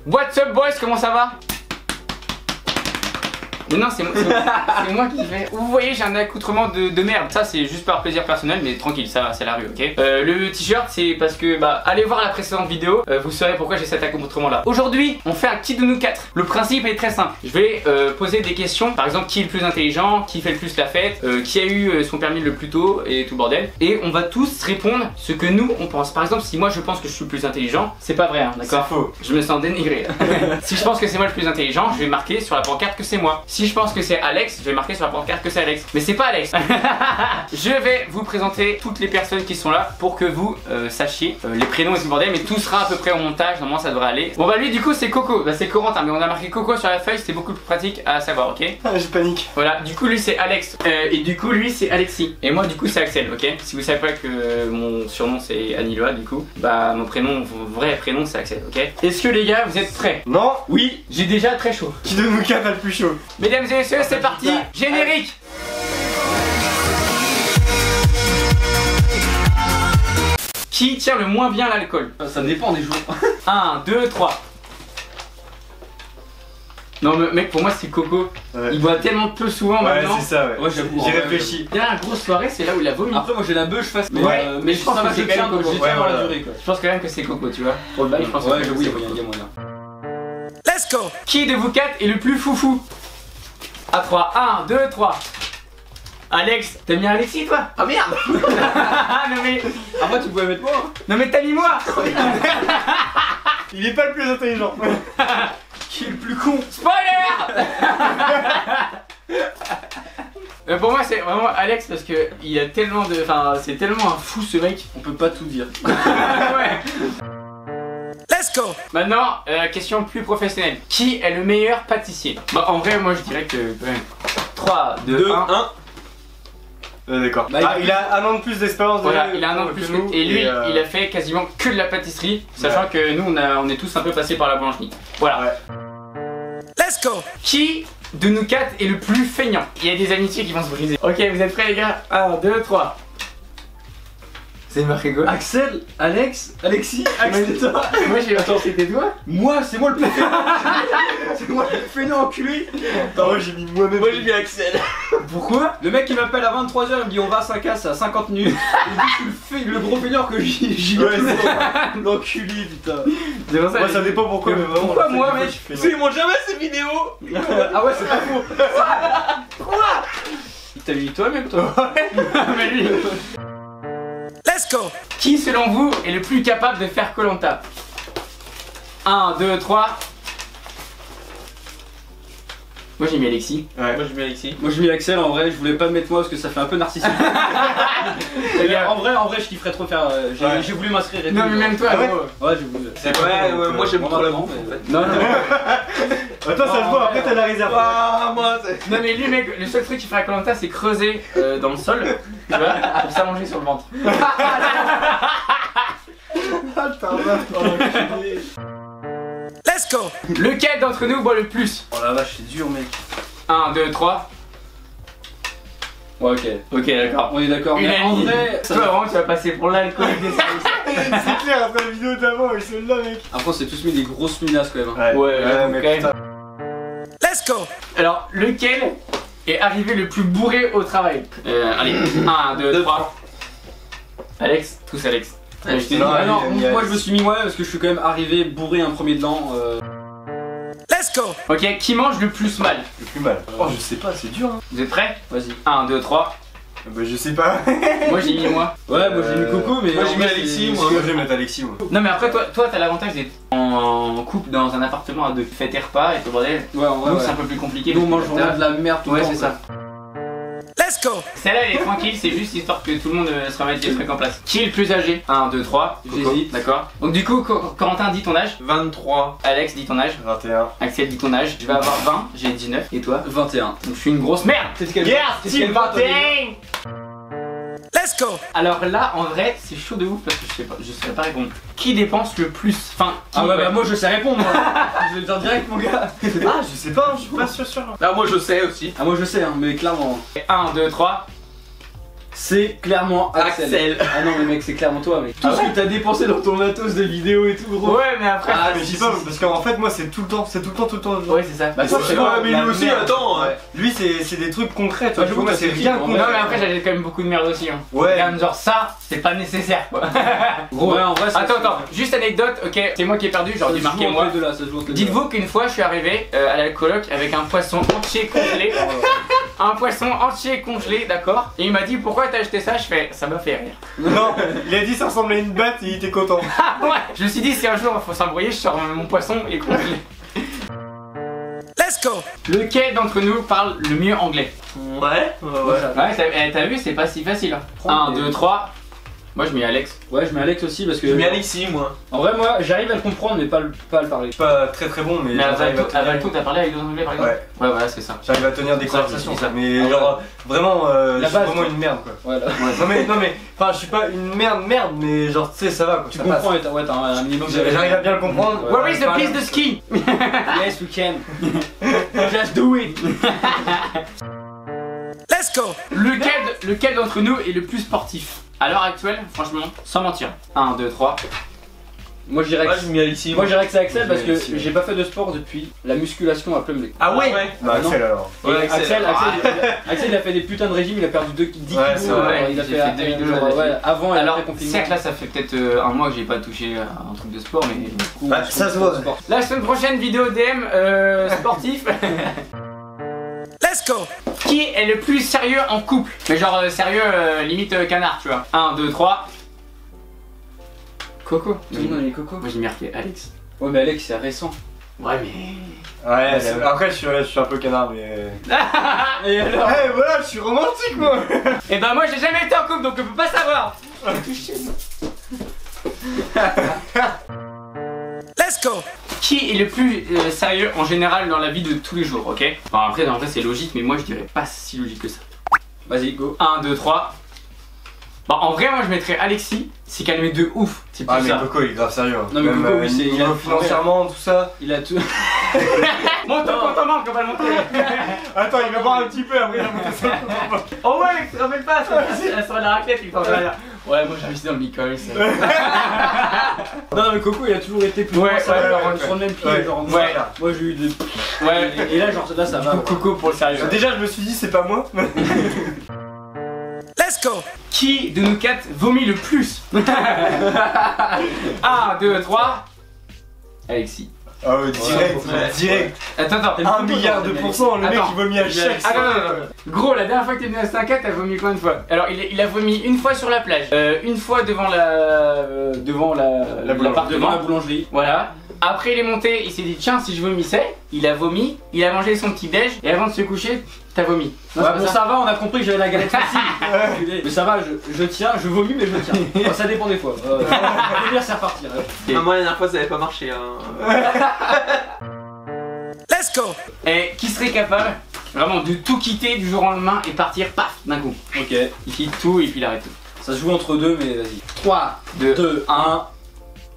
What's up boys, comment ça va? Mais non, c'est moi qui fais. Vous voyez, j'ai un accoutrement de merde. Ça, c'est juste par plaisir personnel, mais tranquille, ça va, c'est la rue, ok. Le t-shirt, c'est parce que, allez voir la précédente vidéo, vous saurez pourquoi j'ai cet accoutrement là. Aujourd'hui, on fait un kit de nous 4. Le principe est très simple. Je vais poser des questions, par exemple, qui est le plus intelligent, qui fait le plus la fête, qui a eu son permis le plus tôt et tout le bordel. Et on va tous répondre ce que nous on pense. Par exemple, si moi je pense que je suis le plus intelligent, c'est pas vrai, hein, d'accord? C'est faux. Je me sens dénigré. Si je pense que c'est moi le plus intelligent, je vais marquer sur la pancarte que c'est moi. Si je pense que c'est Alex, je vais marquer sur la pancarte que c'est Alex. Mais c'est pas Alex. Je vais vous présenter toutes les personnes qui sont là pour que vous sachiez les prénoms et tout le bordel. Mais tout sera à peu près au montage, normalement ça devrait aller. Bon bah lui du coup c'est Coco, c'est Corentin. Mais on a marqué Coco sur la feuille, c'est beaucoup plus pratique à savoir, ok? Ah, je panique. Voilà, du coup lui c'est Alex et du coup lui c'est Alexis. Et moi du coup c'est Axel, ok? Si vous savez pas que mon surnom c'est Aniloa, du coup mon prénom, mon vrai prénom c'est Axel, ok? Est-ce que les gars vous êtes prêts? Non. Oui, j'ai déjà très chaud. Qui de nous quatre a le plus chaud? Mesdames et messieurs, c'est parti, générique. Qui tient le moins bien l'alcool? Ça dépend des jours. 1, 2, 3. Non mais mec, pour moi c'est Coco. Ouais. Il boit tellement peu souvent Ouais, maintenant. c'est ça, ouais. Ouais, j'avoue. J'y réfléchis. Dernière grosse soirée, c'est là où il a vomi. Après, moi j'ai la beuge face. Mais, Ouais, mais je pense ça que va, c'est je quand tiens même Coco. dans Ouais, la voilà. durée quoi. Je pense quand même que c'est Coco, tu vois. Pour le bail, je pense Ouais, que j'avoue, c'est il Coco. y a moyen. Let's go. Qui de vous quatre est le plus foufou? À 3, 1, 2, 3. Alex, t'as mis Alexis toi? Ah merde. Non mais. Après, tu pouvais mettre moi. Non mais t'as mis moi. Il est pas le plus intelligent. Qui est le plus con? Spoiler. Pour moi c'est vraiment Alex parce que il a tellement de. Enfin c'est tellement un fou ce mec. On peut pas tout dire. Ouais. Let's go. Maintenant, question plus professionnelle. Qui est le meilleur pâtissier? En vrai moi je dirais que 3, 2, 1. D'accord. Bah, il a un an de plus d'expérience. Voilà, il a un an de plus que nous. et lui il a fait quasiment que de la pâtisserie, sachant que nous on est tous un peu passés par la boulangerie. Voilà. Ouais. Let's go. Qui de nous quatre est le plus feignant? Il y a des amitiés qui vont se briser. Ok, vous êtes prêts les gars? 1, 2, 3. C'est marqué quoi? Axel, Alex, Alexis, Axel, toi. Moi j'ai attends, c'était toi? Moi, c'est moi le plus fainéant. C'est moi le plus fainéant enculé. Attends, moi j'ai mis moi-même. Moi j'ai mis Axel. Pourquoi? Le mec qui m'appelle à 23h, il me dit on va à 5K, c'est à 50 minutes. Et je suis le gros feignant que j'y vais. Ouais, c'est l'enculé, putain. C'est pour ça. Moi ça dépend pourquoi, mais vraiment. Pourquoi moi, des fois, mec? je fais Parce qu'ils montrent jamais ces vidéos. Ah ouais, c'est pas faux. Quoi? T'as mis toi-même toi? Mais lui. Let's go. Qui selon vous est le plus capable de faire Koh-Lanta? 1, 2, 3. Moi j'ai mis Alexis. Ouais. Moi j'ai mis Alexis. Moi j'ai mis Axel en vrai, je voulais pas mettre moi parce que ça fait un peu narcissique. En vrai je kifferais trop faire. J'ai voulu m'inscrire et Non tout, mais même toi, Ah ouais gros. Ouais, j'ai voulu. Ouais, moi j'aime bon, trop la bon, vente en fait. Non, non. Attends, ça se voit, après t'as la réserve. Ah, moi c'est. Non mais lui mec, le seul truc qu'il fait à Koh-Lanta c'est creuser dans le sol, tu vois, pour s'allonger sur le ventre. Let's go. Lequel d'entre nous boit le plus? Oh la vache, c'est dur mec. 1, 2, 3. Ouais, ok. Ok d'accord. On est d'accord, mais en vrai. toi vraiment tu vas passer pour l'alcoolique des services. C'est clair, après la vidéo d'avant, ils sont là, mec. Après on s'est tous mis des grosses minasses quand même. Hein. Ouais, mais quand même. putain. Let's go. Alors lequel est arrivé le plus bourré au travail? Allez, 1, 2, 3. Alex, tous Alex. Je t'ai dit, Non, ah non, il y a- moi je me suis mis moi parce que je suis quand même arrivé bourré un premier de l'an. Let's go. Ok, qui mange le plus mal? Le plus mal. Oh, je sais pas, c'est dur, hein. Vous êtes prêts? Vas-y. 1, 2, 3. Bah, je sais pas. Moi j'ai mis moi. Ouais, moi j'ai mis Coco, mais. Moi j'ai en mis vrai, Alexis, c'est- moi. Je vais mettre Alexis, moi. Non mais après toi t'as l'avantage d'être en couple dans un appartement à deux fêtes et repas et tout bordel. Ouais, en vrai. Nous Ouais. c'est un peu plus compliqué. Nous on mange parce que vraiment de la merde tout le Ouais temps. c'est ça. Let's go. Celle-là elle est tranquille, c'est juste histoire que tout le monde se remette les trucs en place. Qui est le plus âgé? 1, 2, 3. J'hésite, d'accord. Donc du coup Corentin dit ton âge. 23. Alex dit ton âge. 21. Axel dit ton âge. Je vais avoir 20, j'ai 19. Et toi? 21. Donc je suis une grosse merde. Team 21. Let's go. Alors là en vrai c'est chaud de ouf parce que je sais pas répondre. Qui dépense le plus? Enfin qui, Ah ouais, bah moi je sais répondre. Moi. Je vais le dire direct mon gars. Ah, je sais pas, je suis pas sûr. Ah moi je sais aussi. Ah moi je sais hein, mais clairement. 1, 2, 3. C'est clairement Axel. Ah non mais mec c'est clairement toi mec. Tout ce que t'as dépensé dans ton matos de vidéo et tout gros. Ouais mais après. Ah mais je sais pas parce qu'en fait moi c'est tout le temps, tout le temps. Ouais c'est ça. Bah toi c'est Ouais mais lui aussi merde. attends. Lui c'est des trucs concrets, toi Bah, tu vois, moi c'est rien Non concret. mais après j'avais quand même beaucoup de merde aussi hein. Ouais. Regarde, genre ça, c'est pas nécessaire quoi. Gros ouais en vrai ça. Attends, juste anecdote, ok, c'est moi qui ai perdu, j'aurais dû marquer moi. Dites-vous qu'une fois je suis arrivé à la coloc avec un poisson entier congelé. Un poisson entier congelé, d'accord. Et il m'a dit pourquoi t'as acheté ça, je fais ça m'a fait rire. Non, il a dit ça ressemblait à une batte et il était content. Ah ouais. Je me suis dit si un jour il faut s'embrouiller, je sors mon poisson et congelé. Let's go. Lequel d'entre nous parle le mieux anglais? Ouais. Ouais, t'as vu, c'est pas si facile. 1, 2, 3. Moi je mets Alex. Ouais je mets Alex aussi parce que. Je mets Alexis moi. En vrai moi j'arrive à le comprendre mais pas à le parler. Je suis pas très bon mais. Mais à j'arrive à Valto, tenir- t'as parlé avec d'autres anglais par exemple? Ouais, voilà, c'est ça. J'arrive à tenir des Ça, conversations c'est ça. mais Ah ouais. genre vraiment La je suis base, vraiment quoi. une merde quoi. Voilà. Non mais enfin je suis pas une merde mais genre tu sais ça va quoi. Tu ça comprends passe. et t'as un minimum de. J'arrive à bien le comprendre. Ouais. Where is the piece de ski? Yes we can. Just do it. Let's go. Lequel d'entre nous est le plus sportif? À l'heure actuelle, franchement, sans mentir. 1, 2, 3. Moi je dirais que. mis Alexis. Moi je dirais que c'est Axel parce que Alexis, ouais. j'ai pas fait de sport depuis la musculation à Plumley. Ah ouais. Bah Non. Axel alors. Et Ouais, Axel, il a fait des putains de régimes, il a perdu 10 kilos. Ouais, c'est vrai, il a j'ai fait, fait 2 vidéos genre, là-dessus. ouais, avant et Alors, après confinement. certes là ça fait peut-être un mois que j'ai pas touché à un truc de sport, mais du coup. Bah, ça se voit. Sport. La semaine prochaine, vidéo DM sportif. Let's go. Qui est le plus sérieux en couple? Mais genre sérieux, limite canard, tu vois. 1, 2, 3. Coco. Tout le monde est coco. Moi j'ai marqué Alex. Ouais, mais Alex, c'est récent. Ouais, mais. Ouais, après je suis un peu canard mais. Et alors Ouais voilà, je suis romantique moi. Et ben moi j'ai jamais été en couple donc je peux pas savoir. Let's go. Qui est le plus sérieux en général dans la vie de tous les jours, ok? Enfin après en vrai c'est logique mais moi je dirais pas si logique que ça. Vas-y, go. 1, 2, 3. Bah en vrai moi je mettrais Alexis, c'est calmé de ouf. C'est plus Ah mais ça. Coco il est grave sérieux. Non, mais Coco, oui, c'est- il a- financièrement tout ça. Il a tout. Monte ton compte en banque, on va le monter. Attends, il va boire un petit peu après il va monter son compte en banque. Oh ouais, tu te rappelles pas, elle sera la raclette, il pense rien. Ouais, moi j'ai investi dans le Nicole. Non, mais Coco, il a toujours été plus. Ouais, sérieux, ouais, genre, ouais, sur le même pied. ouais. Genre, Ouais. Moi j'ai eu des. Ouais. Et là, genre, là, ça va. ouais. Coco pour le sérieux. Déjà je me suis dit c'est pas moi. Let's go. Qui de nous quatre vomit le plus? 1, 2, 3. Alexis. Ah ouais direct. Attends. 1 milliard de pourcents, le mec Attends. il vomit à chaque Attends. Gros, la dernière fois que t'es venu à 5 t'as vomi combien de fois? Alors, il a vomi une fois sur la plage, une fois devant Devant la l'appartement. boulangerie. Voilà. Après, il est monté, il s'est dit tiens, si je vomissais, il a vomi, il a mangé son petit déj et avant de se coucher, t'as vomi. Non, Ouais, c'est pas bon, ça. ça va, on a compris que j'avais la galette facile. Mais ça va, je tiens, je vomis, mais je tiens. Enfin, ça dépend des fois. Vomir, c'est reparti. Ok. Moi la dernière fois ça avait pas marché hein. Let's go. Et qui serait capable vraiment de tout quitter du jour au lendemain et partir paf d'un coup? Ok. Il quitte tout et puis il arrête tout. Ça se joue entre deux, mais vas-y. 3, 2, 2, 1.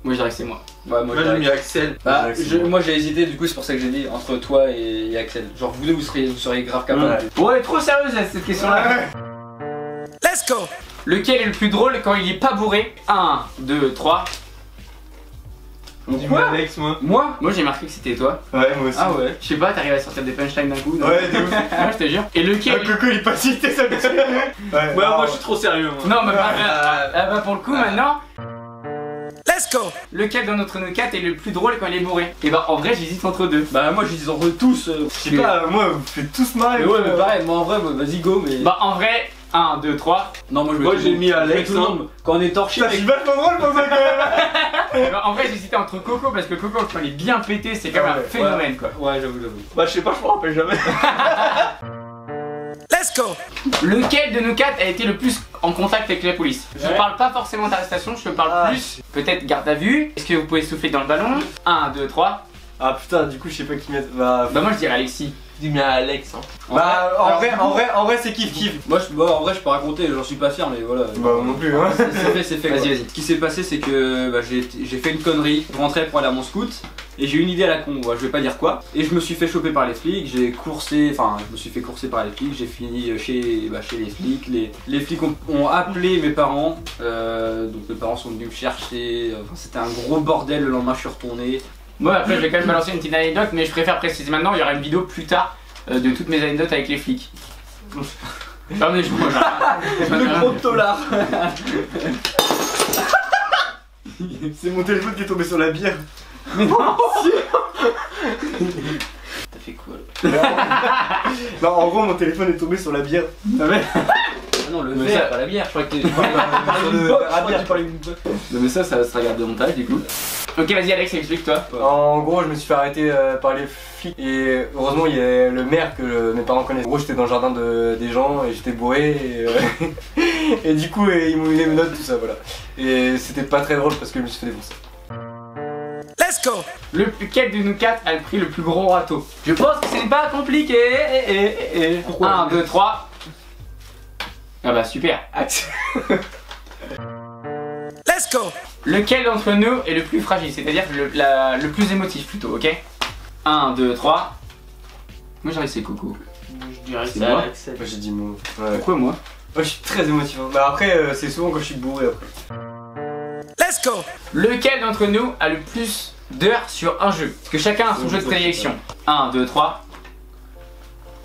Moi je dirais que c'est moi. Ouais, moi Moi j'ai j'ai mis Axel. Bah, Ouais, c'est bon. moi j'ai hésité, du coup c'est pour ça que j'ai dit entre toi et Axel. Genre vous deux vous seriez grave capable. Ouais, trop sérieuse cette question là. Let's go. Lequel est le plus drôle quand il est pas bourré? 1, 2, 3. J'ai mis Alex moi. Moi Moi j'ai marqué que c'était toi. Ouais moi aussi. Ah ouais. Je sais pas, t'arrives à sortir des punchlines d'un coup. non? Ouais de ouf. Ouais, je te jure. Et Ah, lequel. Coco il est pas cité ça dessus. Ouais, Moi je suis trop sérieux moi. Non, mais bah pour le coup maintenant. Let's go. Lequel dans notre nous 4 est le plus drôle quand il est bourré? Et bah en vrai j'hésite entre deux. Bah moi je dis entre tous. Je sais pas, moi vous faites tous marrer. Mais ouais mais pareil, moi en vrai vas-y go mais. Bah en vrai, 1, 2, 3. Non moi je mets Moi, tout le j'ai monde. mis Je mets Alex, tout le hein. monde. Quand on est torché Putain, je suis vachement drôle pour ça quand même. Bah, en vrai j'hésitais entre Coco parce que Coco quand il est bien pété c'est quand même un Ouais, phénomène quoi. Ouais j'avoue. Bah je sais pas, je me rappelle jamais. Let's go. Lequel de nous 4 a été le plus en contact avec la police? Je Ouais. parle pas forcément d'arrestation, je te parle Ah. plus peut-être garde à vue. Est-ce que vous pouvez souffler dans le ballon? 1, 2, 3. Ah putain du coup je sais pas qui mettre. Bah Bah moi je dirais Alexis. J'ai mis Alex hein. en vrai c'est kiff kiff. Moi en vrai je peux raconter, j'en suis pas fier mais voilà. Bah moi non plus hein. C'est fait, c'est fait. Vas-y, quoi. vas-y. Ce qui s'est passé, c'est que bah, j'ai fait une connerie. Je rentrais pour aller à mon scout. et j'ai eu une idée à la con, je vais pas dire quoi. Et je me suis fait choper par les flics, je me suis fait courser par les flics, j'ai fini chez les flics. Les flics ont appelé mes parents, donc mes parents sont venus me chercher, c'était un gros bordel, le lendemain je suis retourné. Moi après je vais quand même balancer une petite anecdote, mais je préfère préciser maintenant, il y aura une vidéo plus tard de toutes mes anecdotes avec les flics. Non mais je Le gros tolard. C'est mon téléphone qui est tombé sur la bière. Mais non. T'as fait quoi là? Non, en gros, mon téléphone est tombé sur la bière. Ah non, le verre, pas la bière, je crois que tu parlais d'une boîte. Non mais ça se regarde de montage du coup. Ok vas-y Alex, explique-toi. En gros, je me suis fait arrêter par les flics et heureusement il y a le maire que mes parents connaissent. En gros, j'étais dans le jardin des gens et j'étais bourré et du coup ils m'ont mis les menottes, tout ça, voilà. Et c'était pas très drôle parce que je me suis fait défoncer. Let's go. Lequel de nous quatre a pris le plus gros râteau? Je pense que ce n'est pas compliqué. Pourquoi? 1, 2, 3. Ah bah super. Let's go. Lequel d'entre nous est le plus fragile? C'est-à-dire le plus émotif plutôt, ok? 1, 2, 3. Moi j'aurais c'est Coco. Je dirais C'est ça, moi. Axel. Moi j'ai dit moi. Ouais. Pourquoi moi? Moi je suis très émotif. Bah après, c'est souvent quand je suis bourré après. Let's go. Lequel d'entre nous a le plus d'heures sur un jeu? Parce que chacun a son jeu de prédilection. 1, 2, 3.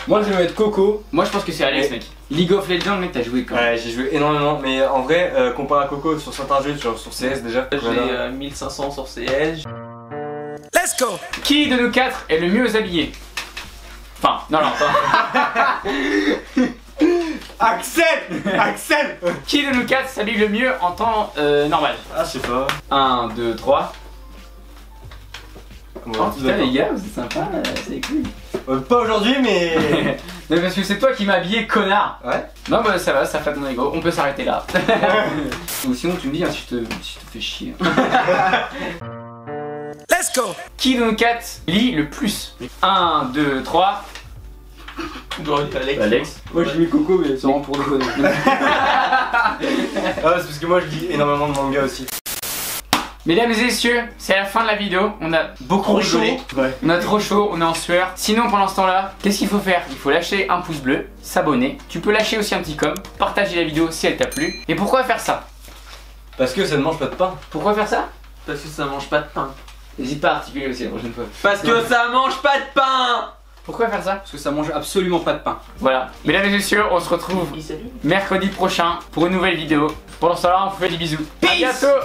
Moi je vais mettre Coco. Moi je pense que c'est Alex mec. League of Legends mec t'as joué quand même. Ouais, j'ai joué énormément, mais en vrai, comparé à Coco sur certains jeux, genre sur CS déjà. J'ai 1500 sur CS. Let's go. Qui de nous quatre est le mieux habillé? Enfin, non, pas. Axel. Qui de nous quatre s'habille le mieux en temps normal? Ah, je sais pas. 1, 2, 3. Ouais, Oh putain les gars, vous êtes sympa, c'est cool. pas aujourd'hui, mais. Mais parce que c'est toi qui m'as habillé, connard. Ouais. Non bah ça va, ça flatte mon ego, on peut s'arrêter là. Ou sinon tu me dis hein, si je te fais chier. Let's go. Qui de nous quatre lit le plus? 1, 2, 3. Alex. Moi j'ai mis Coco, mais c'est vraiment pour déconner. Ah, c'est parce que moi je lis énormément de manga aussi. Mesdames et messieurs, c'est la fin de la vidéo. On a beaucoup rigolé. Ouais. On a trop chaud, on est en sueur. Sinon, pendant ce temps-là, qu'est-ce qu'il faut faire? Il faut lâcher un pouce bleu, s'abonner. Tu peux lâcher aussi un petit com, partager la vidéo si elle t'a plu. Et pourquoi faire ça? Parce que ça ne mange pas de pain. Pourquoi faire ça? Parce que ça mange pas de pain. N'hésite pas à articuler aussi la prochaine fois. Parce que ça mange pas de pain. Pourquoi faire ça? Parce que ça mange absolument pas de pain. Voilà. Mesdames et messieurs, on se retrouve mercredi prochain pour une nouvelle vidéo. Pendant ce temps-là, on vous fait des bisous. À bientôt.